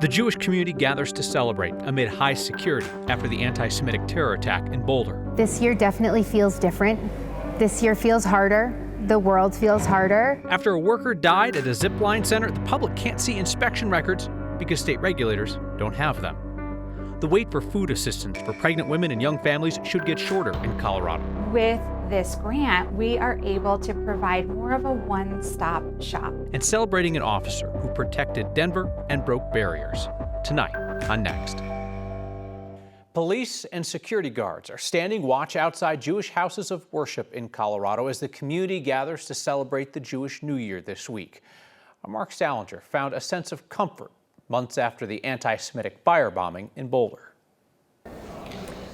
The Jewish community gathers to celebrate amid high security after the anti-Semitic terror attack in Boulder. This year definitely feels different. This year feels harder. The world feels harder. After a worker died at a Zipline center, the public can't see inspection records because state regulators don't have them. The wait for food assistance for pregnant women and young families should get shorter in Colorado. With this grant, we are able to provide more of a one-stop shop. And celebrating an officer who protected Denver and broke barriers. Tonight on Next. Police and security guards are standing watch outside Jewish houses of worship in Colorado as the community gathers to celebrate the Jewish New Year this week. Mark Salinger found a sense of comfort months after the anti-Semitic firebombing in Boulder.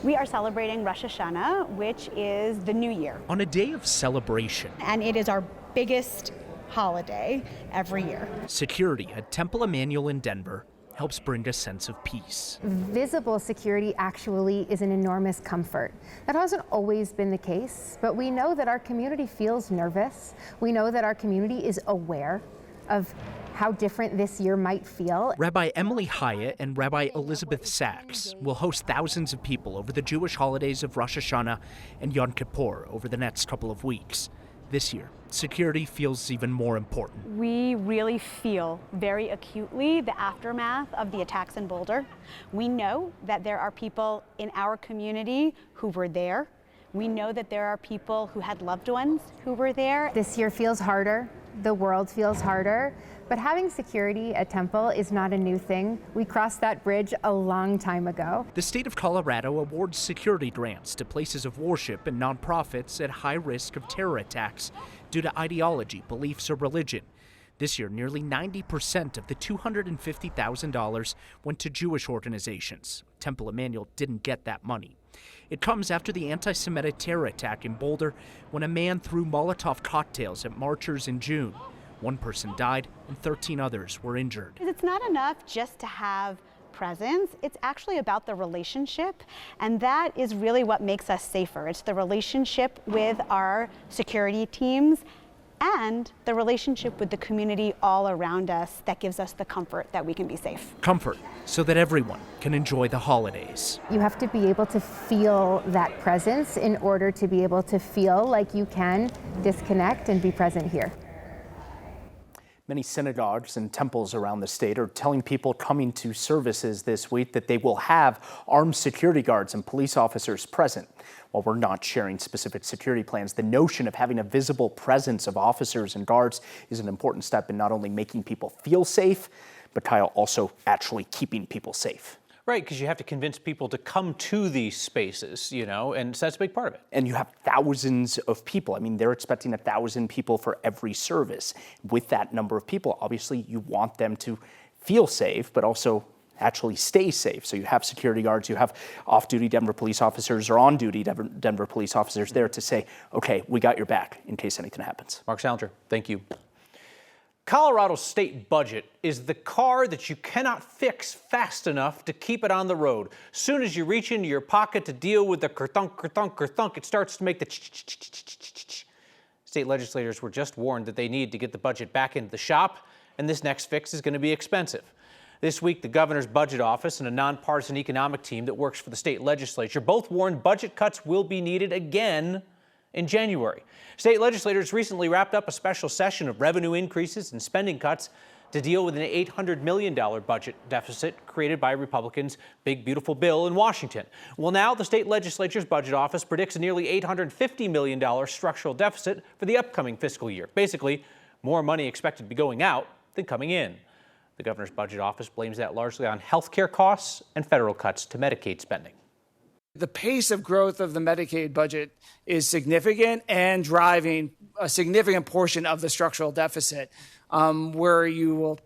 We are celebrating Rosh Hashanah, which is the New Year. On a day of celebration. And it is our biggest holiday every year. Security at Temple Emmanuel in Denver helps bring a sense of peace. Visible security actually is an enormous comfort. That hasn't always been the case, but we know that our community feels nervous. We know that our community is aware of how different this year might feel. Rabbi Emily Hyatt and Rabbi Elizabeth Sachs will host thousands of people over the Jewish holidays of Rosh Hashanah and Yom Kippur over the next couple of weeks. This year, security feels even more important. We really feel very acutely the aftermath of the attacks in Boulder. We know that there are people in our community who were there. We know that there are people who had loved ones who were there. This year feels harder. The world feels harder, but having security at Temple is not a new thing. We crossed that bridge a long time ago. The state of Colorado awards security grants to places of worship and nonprofits at high risk of terror attacks due to ideology, beliefs, or religion. This year, nearly 90% of the $250,000 went to Jewish organizations. Temple Emmanuel didn't get that money. It comes after the anti-Semitic terror attack in Boulder when a man threw Molotov cocktails at marchers in June. One person died and 13 others were injured. It's not enough just to have presence. It's actually about the relationship, and that is really what makes us safer. It's the relationship with our security teams and the relationship with the community all around us that gives us the comfort that we can be safe. Comfort so that everyone can enjoy the holidays. You have to be able to feel that presence in order to be able to feel like you can disconnect and be present here. Many synagogues and temples around the state are telling people coming to services this week that they will have armed security guards and police officers present. While we're not sharing specific security plans, the notion of having a visible presence of officers and guards is an important step in not only making people feel safe, but Kyle, also actually keeping people safe. Right, because you have to convince people to come to these spaces, and so that's a big part of it. And you have thousands of people. I mean, they're expecting 1,000 people for every service. With that number of people, obviously you want them to feel safe, but also actually stay safe. So you have security guards, you have off-duty Denver police officers or on-duty Denver police officers there to say, okay, we got your back in case anything happens. Mark Salinger, thank you. Colorado's state budget is the car that you cannot fix fast enough to keep it on the road. Soon as you reach into your pocket to deal with the kerthunk, kerthunk, kerthunk, it starts to make the ch-ch-ch-ch-ch-ch. State legislators were just warned that they need to get the budget back into the shop, and this next fix is going to be expensive. This week, the governor's budget office and a nonpartisan economic team that works for the state legislature both warned budget cuts will be needed again in January. State legislators recently wrapped up a special session of revenue increases and spending cuts to deal with an $800 million budget deficit created by Republicans' Big Beautiful Bill in Washington. Well, now the state legislature's budget office predicts a nearly $850 million structural deficit for the upcoming fiscal year. Basically, more money expected to be going out than coming in. The governor's budget office blames that largely on health care costs and federal cuts to Medicaid spending. The pace of growth of the Medicaid budget is significant and driving a significant portion of the structural deficit, where you will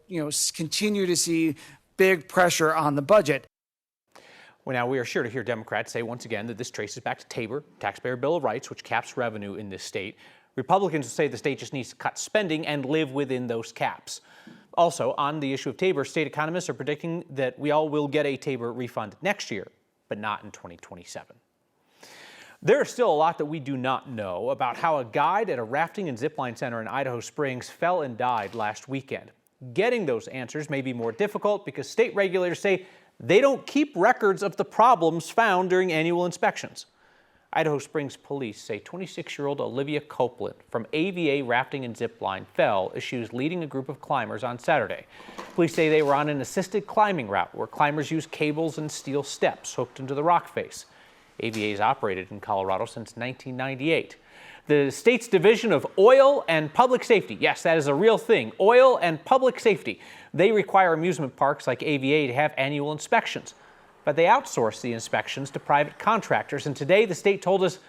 continue to see big pressure on the budget. Well, now we are sure to hear Democrats say once again that this traces back to Tabor, Taxpayer Bill of Rights, which caps revenue in this state. Republicans will say the state just needs to cut spending and live within those caps. Also, on the issue of Tabor, state economists are predicting that we all will get a Tabor refund next year, but not in 2027. There is still a lot that we do not know about how a guide at a rafting and zipline center in Idaho Springs fell and died last weekend. Getting those answers may be more difficult because state regulators say they don't keep records of the problems found during annual inspections. Idaho Springs police say 26-year-old Olivia Copeland from AVA Rafting and Zipline fell as she was leading a group of climbers on Saturday. Police say they were on an assisted climbing route where climbers use cables and steel steps hooked into the rock face. AVA has operated in Colorado since 1998. The state's Division of Oil and Public Safety, yes, that is a real thing, oil and public safety. They require amusement parks like AVA to have annual inspections. But they outsource the inspections to private contractors. And today the state told us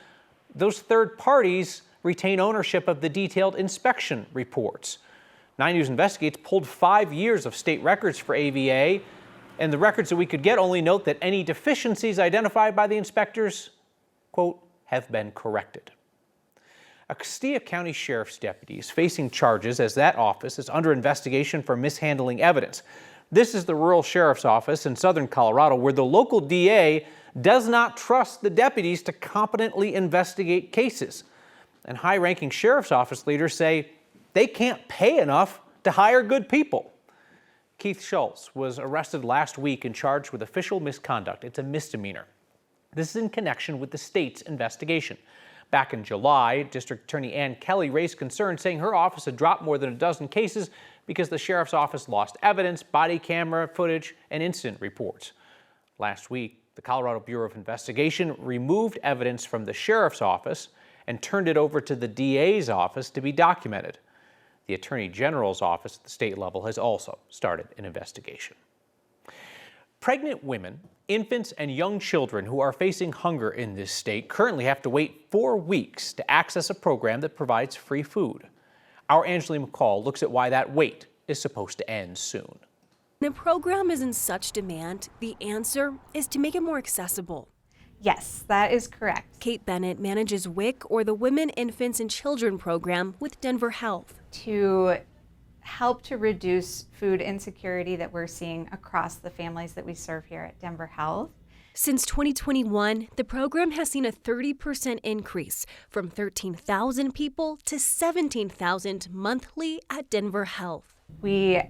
those third parties retain ownership of the detailed inspection reports. 9 News Investigates pulled 5 years of state records for AVA, and the records that we could get only note that any deficiencies identified by the inspectors, quote, have been corrected. A Castilla County Sheriff's deputy is facing charges as that office is under investigation for mishandling evidence. This is the rural sheriff's office in southern Colorado where the local DA does not trust the deputies to competently investigate cases. And high-ranking sheriff's office leaders say they can't pay enough to hire good people. Keith Schultz was arrested last week and charged with official misconduct. It's a misdemeanor. This is in connection with the state's investigation. Back in July, District Attorney Ann Kelly raised concerns saying her office had dropped more than a dozen cases because the sheriff's office lost evidence, body camera footage, and incident reports. Last week, the Colorado Bureau of Investigation removed evidence from the sheriff's office and turned it over to the DA's office to be documented. The Attorney General's office at the state level has also started an investigation. Pregnant women, infants, and young children who are facing hunger in this state currently have to wait 4 weeks to access a program that provides free food. Our Angeline McCall looks at why that wait is supposed to end soon. When a program is in such demand, the answer is to make it more accessible. Yes, that is correct. Kate Bennett manages WIC, or the Women, Infants, and Children program with Denver Health. To help to reduce food insecurity that we're seeing across the families that we serve here at Denver Health. Since 2021, the program has seen a 30% increase from 13,000 people to 17,000 monthly at Denver Health. We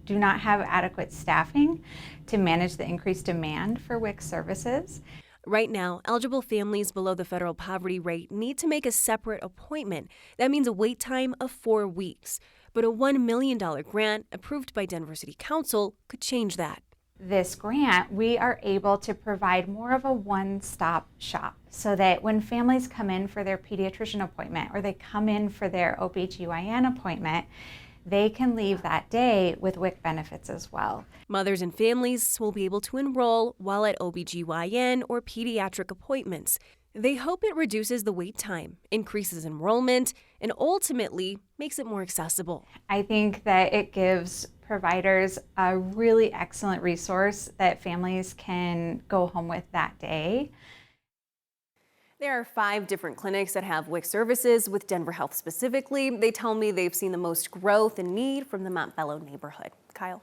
do not have adequate staffing to manage the increased demand for WIC services. Right now, eligible families below the federal poverty rate need to make a separate appointment. That means a wait time of 4 weeks. But a $1 million grant approved by Denver City Council could change that. This grant, we are able to provide more of a one-stop shop so that when families come in for their pediatrician appointment or they come in for their OBGYN appointment, they can leave that day with WIC benefits as well. Mothers and families will be able to enroll while at OBGYN or pediatric appointments. They hope it reduces the wait time, increases enrollment, and ultimately makes it more accessible. I think that it gives providers a really excellent resource that families can go home with that day. There are 5 different clinics that have WIC services with Denver Health specifically. They tell me they've seen the most growth and need from the Mount Bellow neighborhood. Kyle?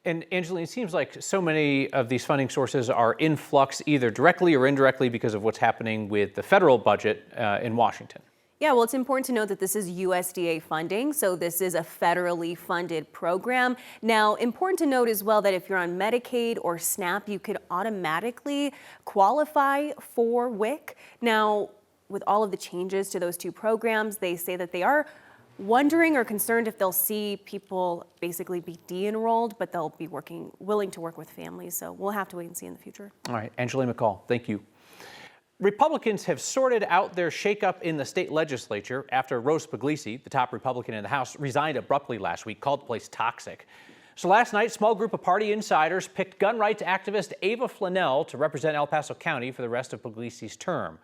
And Angeline, it seems like so many of these funding sources are in flux either directly or indirectly because of what's happening with the federal budget in Washington. Yeah, well, it's important to note that this is USDA funding, so this is a federally funded program. Now, important to note as well that if you're on Medicaid or SNAP, you could automatically qualify for WIC. Now, with all of the changes to those 2 programs, they say that they are wondering or concerned if they'll see people basically be de-enrolled, but they'll be willing to work with families. So we'll have to wait and see in the future. All right, Angeline McCall, thank you. Republicans have sorted out their shakeup in the state legislature after Rose Puglisi, the top Republican in the House, resigned abruptly last week, called the place toxic. So last night, a small group of party insiders picked gun rights activist Ava Flanell to represent El Paso County for the rest of Puglisi's term.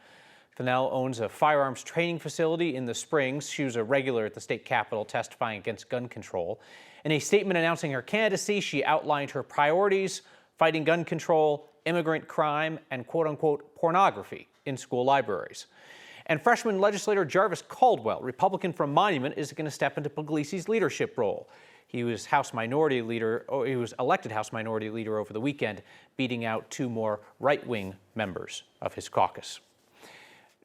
Flanell owns a firearms training facility in the Springs. She was a regular at the state capitol testifying against gun control. In a statement announcing her candidacy, she outlined her priorities: fighting gun control, immigrant crime, and quote-unquote pornography in school libraries. And freshman legislator Jarvis Caldwell, Republican from Monument, is going to step into Puglisi's leadership role. He was elected House Minority Leader over the weekend, beating out 2 more right-wing members of his caucus.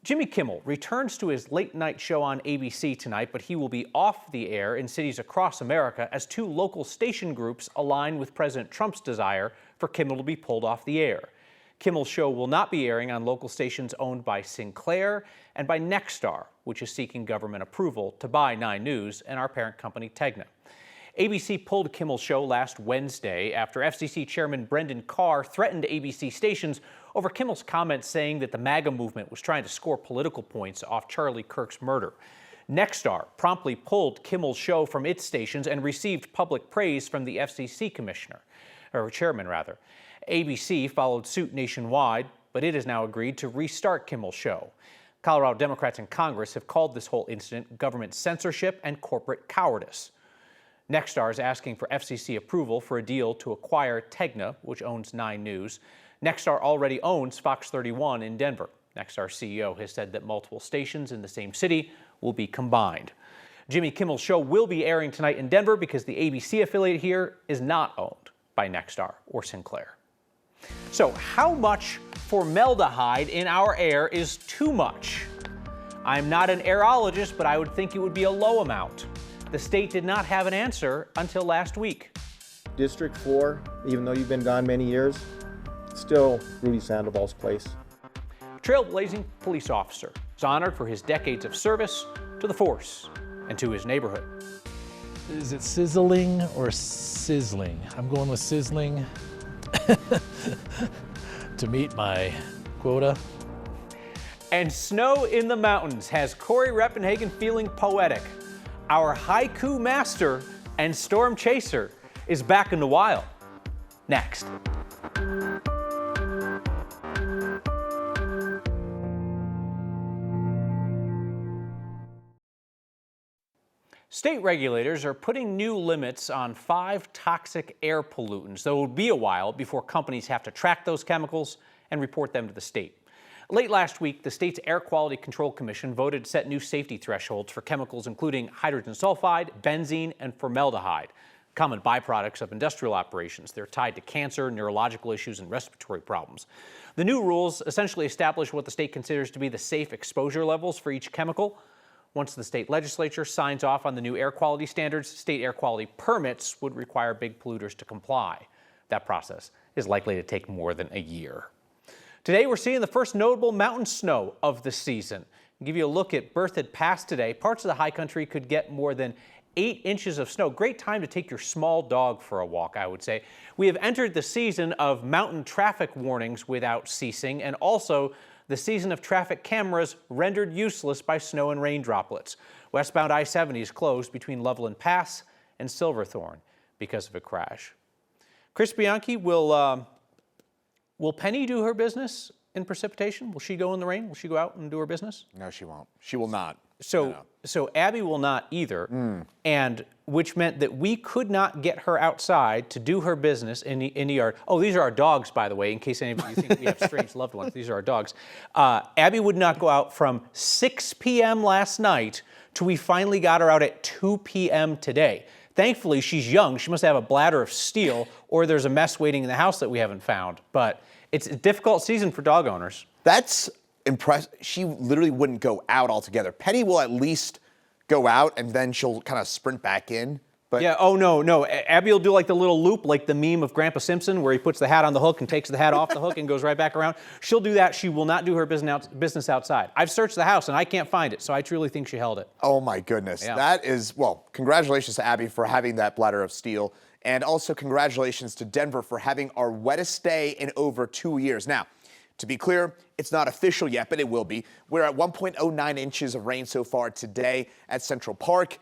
Jimmy Kimmel returns to his late-night show on ABC tonight, but he will be off the air in cities across America as two local station groups align with President Trump's desire for Kimmel to be pulled off the air. Kimmel's show will not be airing on local stations owned by Sinclair and by Nexstar, which is seeking government approval to buy 9 News and our parent company Tegna. ABC pulled Kimmel's show last Wednesday after FCC Chairman Brendan Carr threatened ABC stations over Kimmel's comments saying that the MAGA movement was trying to score political points off Charlie Kirk's murder. Nexstar promptly pulled Kimmel's show from its stations and received public praise from the FCC chairman. ABC followed suit nationwide, but it has now agreed to restart Kimmel's show. Colorado Democrats in Congress have called this whole incident government censorship and corporate cowardice. Nexstar is asking for FCC approval for a deal to acquire Tegna, which owns 9 News. Nexstar already owns Fox 31 in Denver. Nexstar's CEO has said that multiple stations in the same city will be combined. Jimmy Kimmel's show will be airing tonight in Denver because the ABC affiliate here is not owned by Nexstar or Sinclair. So how much formaldehyde in our air is too much? I'm not an aerologist, but I would think it would be a low amount. The state did not have an answer until last week. District 4, even though you've been gone many years, still Rudy Sandoval's place. Trailblazing police officer is honored for his decades of service to the force and to his neighborhood. Is it sizzling or sizzling? I'm going with sizzling to meet my quota. And snow in the mountains has Corey Reppenhagen feeling poetic. Our haiku master and storm chaser is back in the wild. Next. State regulators are putting new limits on 5 toxic air pollutants, though it will be a while before companies have to track those chemicals and report them to the state. Late last week, the state's Air Quality Control Commission voted to set new safety thresholds for chemicals including hydrogen sulfide, benzene, and formaldehyde, common byproducts of industrial operations. They're tied to cancer, neurological issues, and respiratory problems. The new rules essentially establish what the state considers to be the safe exposure levels for each chemical. Once the state legislature signs off on the new air quality standards, state air quality permits would require big polluters to comply. That process is likely to take more than a year. Today, we're seeing the first notable mountain snow of the season. I'll give you a look at Berthoud Pass today. Parts of the high country could get more than 8 inches of snow. Great time to take your small dog for a walk, I would say. We have entered the season of mountain traffic warnings without ceasing, and also the season of traffic cameras rendered useless by snow and rain droplets. Westbound I-70 is closed between Loveland Pass and Silverthorne because of a crash. Chris Bianchi, will Penny do her business in precipitation? Will she go in the rain? Will she go out and do her business? No, she won't. She will not. So Abby will not either, and which meant that we could not get her outside to do her business in the yard. Oh, these are our dogs, by the way, in case any of you think we have strange loved ones. These are our dogs. Abby would not go out from 6 p.m. last night till we finally got her out at 2 p.m. today. Thankfully, she's young. She must have a bladder of steel, or there's a mess waiting in the house that we haven't found. But it's a difficult season for dog owners. That's impressive. She literally wouldn't go out altogether. Penny will at least go out, and then she'll kind of sprint back in. But yeah, oh no. Abby will do like the little loop, like the meme of Grandpa Simpson, where he puts the hat on the hook and takes the hat off the hook and goes right back around. She'll do that. She will not do her business outside. I've searched the house, and I can't find it, so I truly think she held it. Oh, my goodness. Yeah. That is, well, congratulations to Abby for having that bladder of steel, and also congratulations to Denver for having our wettest day in over 2 years. Now, to be clear, it's not official yet, but it will be. We're at 1.09 inches of rain so far today at Central Park.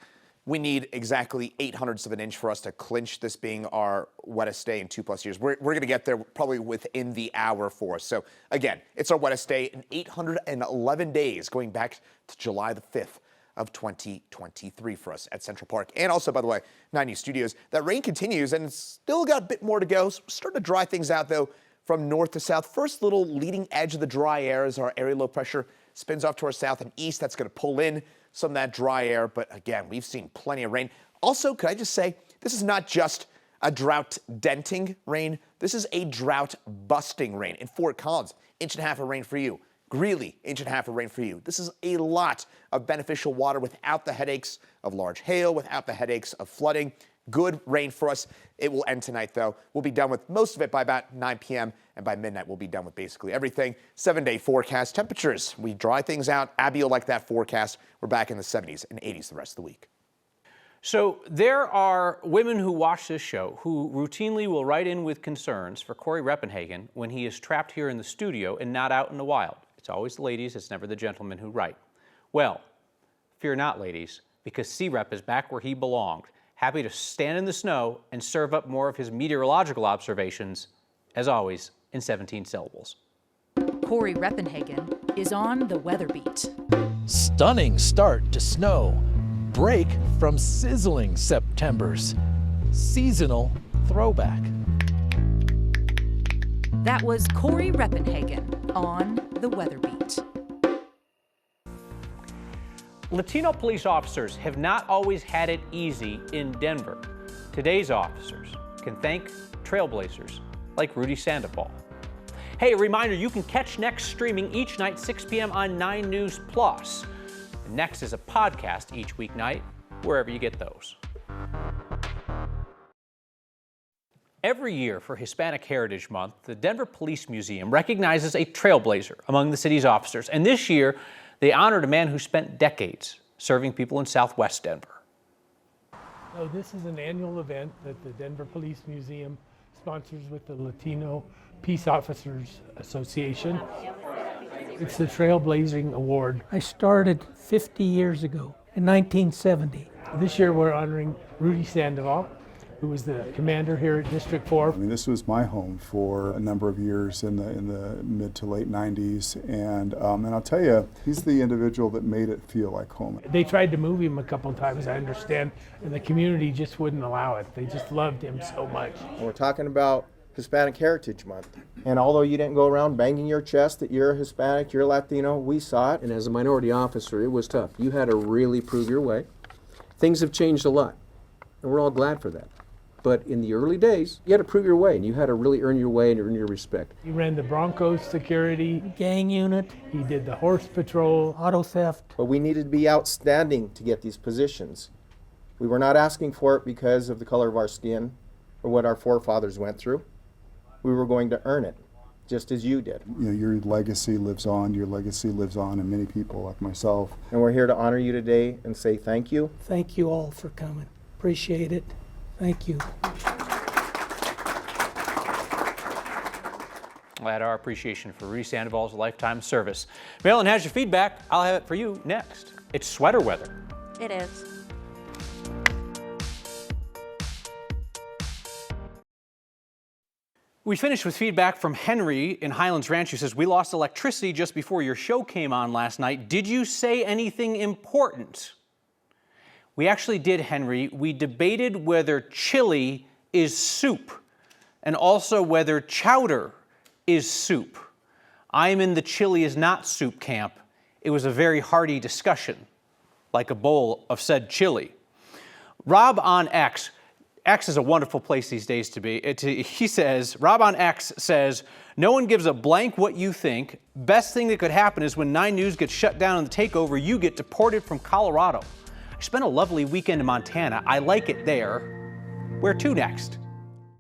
We need exactly 0.08 of an inch for us to clinch this being our wettest day in 2+ years. We're going to get there probably within the hour for us. So again, it's our wettest day in 811 days, going back to July the 5th of 2023 for us at Central Park. And also, by the way, 9 News Studios, that rain continues and it's still got a bit more to go. So starting to dry things out though from north to south. First little leading edge of the dry air as our area low pressure spins off to our south and east. That's going to pull in some of that dry air, but again, we've seen plenty of rain. Also, could I just say, this is not just a drought-denting rain. This is a drought-busting rain. In Fort Collins, 1.5 inches of rain for you. Greeley, inch and a half of rain for you. This is a lot of beneficial water without the headaches of large hail, without the headaches of flooding. Good rain for us. It will end tonight, though. We'll be done with most of it by about 9 p.m., and by midnight, we'll be done with basically everything. 7-day forecast temperatures. We dry things out. Abby will like that forecast. We're back in the 70s and 80s the rest of the week. So there are women who watch this show who routinely will write in with concerns for Corey Reppenhagen when he is trapped here in the studio and not out in the wild. It's always the ladies, it's never the gentlemen who write. Well, fear not, ladies, because C-Rep is back where he belonged, happy to stand in the snow and serve up more of his meteorological observations, as always, in 17 syllables. Corey Reppenhagen is on the weather beat. Stunning start to snow. Break from sizzling Septembers. Seasonal throwback. That was Corey Reppenhagen on the weather beat. Latino police officers have not always had it easy in Denver. Today's officers can thank trailblazers like Rudy Sandoval. Hey, a reminder, you can catch Next streaming each night, 6 p.m. on 9 News Plus. Next is a podcast each weeknight, wherever you get those. Every year for Hispanic Heritage Month, the Denver Police Museum recognizes a trailblazer among the city's officers. And this year, they honored a man who spent decades serving people in Southwest Denver. So this is an annual event that the Denver Police Museum sponsors with the Latino Peace Officers Association. It's the Trailblazing Award. I started 50 years ago in 1970. This year we're honoring Rudy Sandoval, who was the commander here at District 4. I mean, this was my home for a number of years in the mid to late 90s, and I'll tell you, he's the individual that made it feel like home. They tried to move him a couple of times, I understand, and the community just wouldn't allow it. They just loved him so much. We're talking about Hispanic Heritage Month. And although you didn't go around banging your chest that you're a Hispanic, you're Latino, we saw it. And as a minority officer, it was tough. You had to really prove your way. Things have changed a lot, and we're all glad for that. But in the early days, you had to prove your way, and you had to really earn your way and earn your respect. He ran the Broncos security, gang unit. He did the horse patrol, auto theft. But we needed to be outstanding to get these positions. We were not asking for it because of the color of our skin or what our forefathers went through. We were going to earn it, just as you did. You know, your legacy lives on. Your legacy lives on in many people like myself. And we're here to honor you today and say thank you. Thank you all for coming. Appreciate it. Thank you. We'll add our appreciation for Rudy Sandoval's lifetime service. Marilyn has your feedback. I'll have it for you next. It's sweater weather. It is. We finished with feedback from Henry in Highlands Ranch, who says, we lost electricity just before your show came on last night. Did you say anything important? We actually did, Henry. We debated whether chili is soup and also whether chowder is soup. I'm in the chili is not soup camp. It was a very hearty discussion, like a bowl of said chili. Rob on X. X is a wonderful place these days to be. He says, Rob on X says, no one gives a blank what you think. Best thing that could happen is when 9 News gets shut down in the takeover, you get deported from Colorado. I spent a lovely weekend in Montana. I like it there. Where to next?